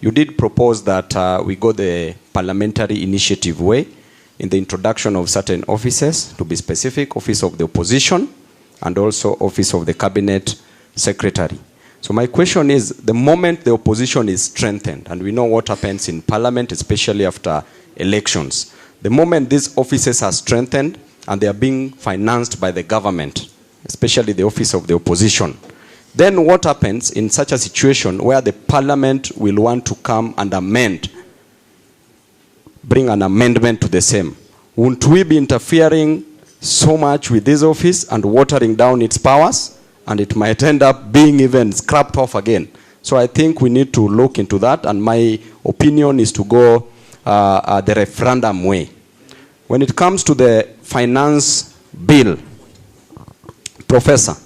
You did propose that we go the parliamentary initiative way in the introduction of certain offices, to be specific, Office of the Opposition and also Office of the Cabinet Secretary. So my question is, the moment the opposition is strengthened, and we know what happens in parliament, especially after elections, the moment these offices are strengthened and they are being financed by the government, especially the Office of the Opposition, then what happens in such a situation where the parliament will want to come and amend, bring an amendment to the same? Won't we be interfering so much with this office and watering down its powers? And it might end up being even scrapped off again. So I think we need to look into that, and my opinion is to go the referendum way. When it comes to the finance bill, Professor,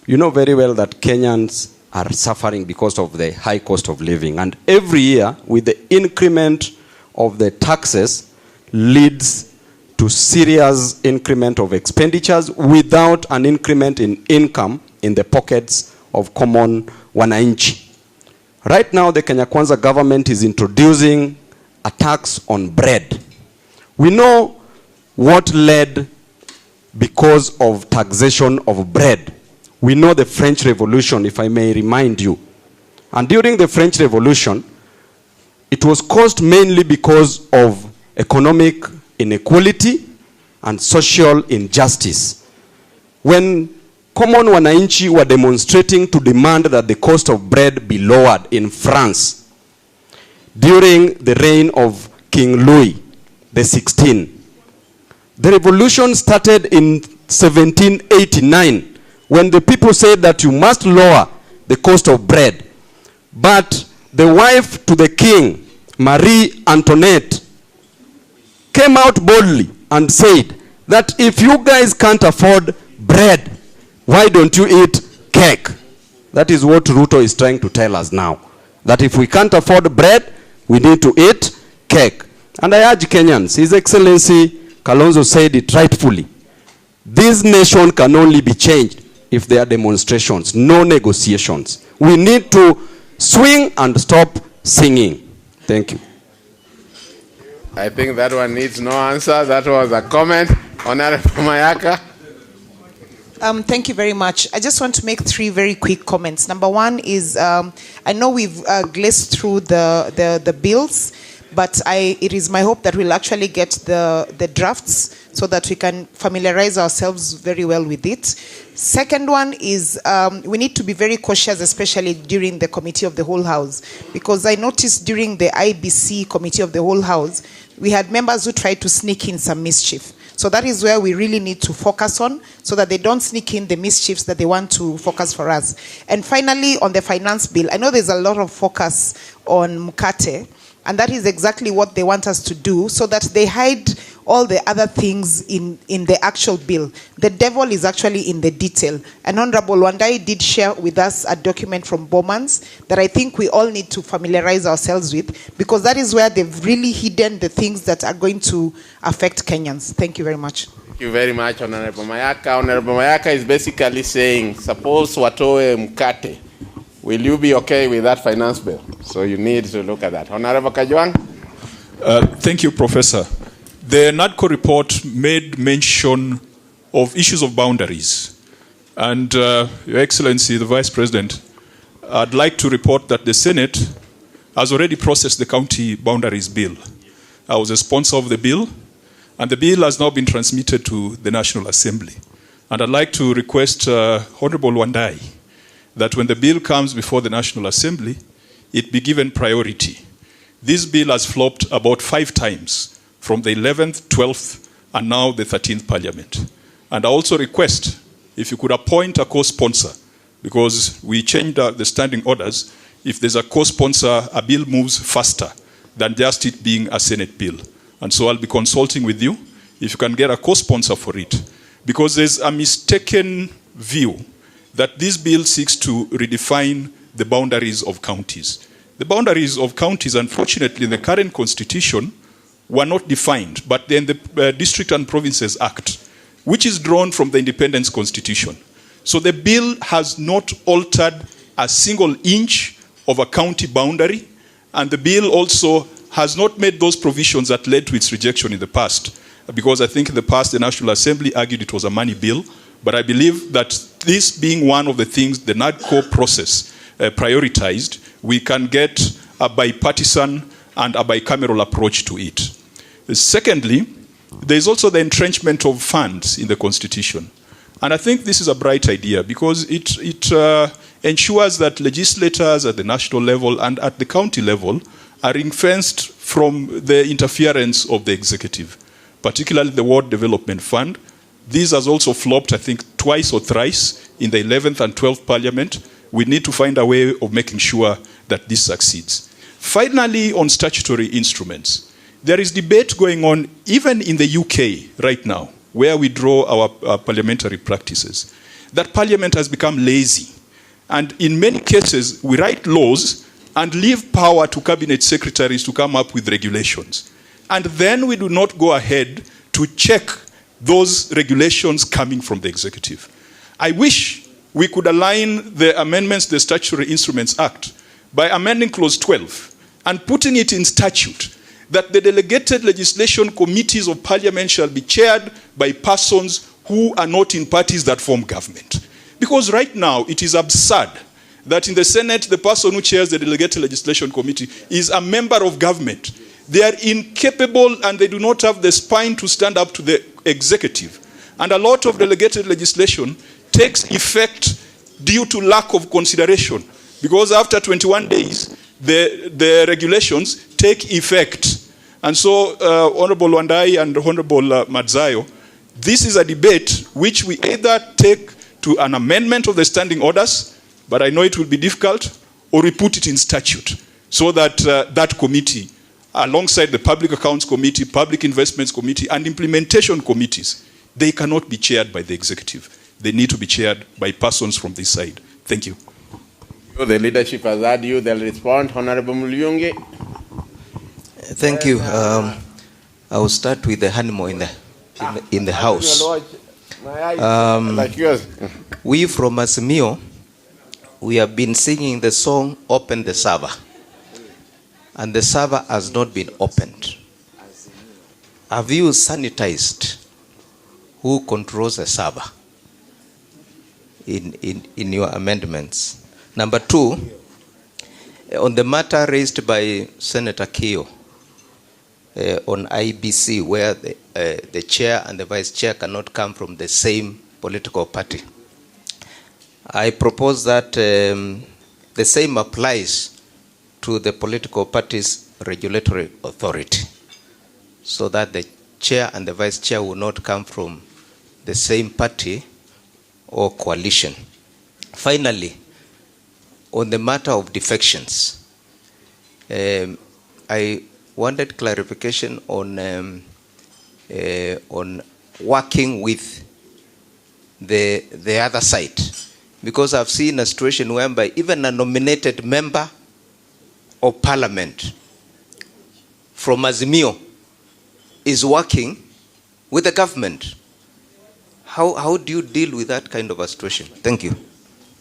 you know very well that Kenyans are suffering because of the high cost of living. And every year, with the increment of the taxes, leads to serious increment of expenditures without an increment in income in the pockets of common wananchi. Right now, the Kenya Kwanza government is introducing a tax on bread. We know what led because of taxation of bread. We know the French Revolution, if I may remind you. And during the French Revolution, it was caused mainly because of economic inequality and social injustice. When common wananchi were demonstrating to demand that the cost of bread be lowered in France during the reign of King Louis XVI. The revolution started in 1789 when the people said that you must lower the cost of bread. But the wife to the king, Marie Antoinette, came out boldly and said that if you guys can't afford bread, why don't you eat cake? That is what Ruto is trying to tell us now. That if we can't afford bread, we need to eat cake. And I urge Kenyans, His Excellency Kalonzo said it rightfully. This nation can only be changed if there are demonstrations, no negotiations. We need to swing and stop singing. Thank you. I think that one needs no answer. That was a comment. Honorable Mayaka. Thank you very much. I just want to make three very quick comments. Number one is, I know we've glazed through the bills, but it is my hope that we'll actually get the drafts so that we can familiarize ourselves very well with it. Second one is we need to be very cautious, especially during the Committee of the Whole House, because I noticed during the IBC Committee of the Whole House, we had members who tried to sneak in some mischief. So that is where we really need to focus on, so that they don't sneak in the mischiefs that they want to focus for us. And finally, on the finance bill, I know there's a lot of focus on Mkate, and that is exactly what they want us to do, so that they hide all the other things in the actual bill. The devil is actually in the detail. And Honorable Wandai did share with us a document from Bowman's that I think we all need to familiarize ourselves with, because that is where they've really hidden the things that are going to affect Kenyans. Thank you very much. Thank you very much, Honorable Mayaka. Honorable Mayaka is basically saying, suppose watoe mkate. Will you be okay with that finance bill? So you need to look at that. Honorable Kajwang. Thank you, Professor. The NADCO report made mention of issues of boundaries. And Your Excellency, the Vice President, I'd like to report that the Senate has already processed the county boundaries bill. I was a sponsor of the bill, and the bill has now been transmitted to the National Assembly. And I'd like to request Honorable Wandai that when the bill comes before the National Assembly, it be given priority. This bill has flopped about 5 times, from the 11th, 12th, and now the 13th Parliament. And I also request, if you could appoint a co-sponsor, because we changed the standing orders. If there's a co-sponsor, a bill moves faster than just it being a Senate bill. And so I'll be consulting with you, if you can get a co-sponsor for it. Because there's a mistaken view that this bill seeks to redefine the boundaries of counties. The boundaries of counties, unfortunately, in the current constitution, were not defined, but then the District and Provinces Act, which is drawn from the Independence Constitution. So the bill has not altered a single inch of a county boundary, and the bill also has not made those provisions that led to its rejection in the past. Because I think in the past the National Assembly argued it was a money bill, but I believe that this being one of the things the NADCO process prioritized, we can get a bipartisan and a bicameral approach to it. Secondly, there is also the entrenchment of funds in the Constitution. And I think this is a bright idea because it ensures that legislators at the national level and at the county level are ring-fenced from the interference of the executive, particularly the Ward Development Fund. This has also flopped, I think, twice or thrice in the 11th and 12th Parliament. We need to find a way of making sure that this succeeds. Finally, on statutory instruments, there is debate going on even in the UK right now, where we draw our parliamentary practices, that Parliament has become lazy. And in many cases, we write laws and leave power to cabinet secretaries to come up with regulations. And then we do not go ahead to check those regulations coming from the executive. I wish we could align the amendments to the Statutory Instruments Act by amending Clause 12 and putting it in statute that the delegated legislation committees of Parliament shall be chaired by persons who are not in parties that form government. Because right now, it is absurd that in the Senate, the person who chairs the delegated legislation committee is a member of government. They are incapable and they do not have the spine to stand up to the executive. And a lot of delegated legislation takes effect due to lack of consideration. Because after 21 days, the regulations take effect. And so, Honorable Wandai and Honorable Madzayo, this is a debate which we either take to an amendment of the standing orders, but I know it will be difficult, or we put it in statute so that that committee, alongside the Public Accounts Committee, Public Investments Committee, and implementation committees, they cannot be chaired by the executive. They need to be chaired by persons from this side. Thank you. The leadership has heard you. They'll respond. Honorable Mulyungi. Thank you. I will start with the animal in the house. Like yours. We from Azimio, we have been singing the song, Open the Server. And the server has not been opened. Have you sanitized who controls the server in your amendments? Number two, on the matter raised by Senator Keo on IBC, where the chair and the vice chair cannot come from the same political party, I propose that the same applies to the political party's regulatory authority, so that the chair and the vice chair will not come from the same party or coalition. Finally, on the matter of defections, I wanted clarification on working with the other side, because I've seen a situation whereby even a nominated member of Parliament from Azimio is working with the government. How do you deal with that kind of a situation? Thank you.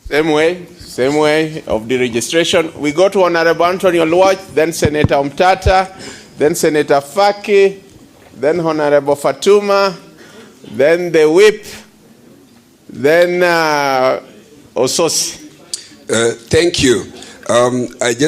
Same way of the registration. We go to Honorable Anthony Oluoch, then Senator Umtata, then Senator Faki, then Honorable Fatuma, then the whip, then Ososi. Thank you. I just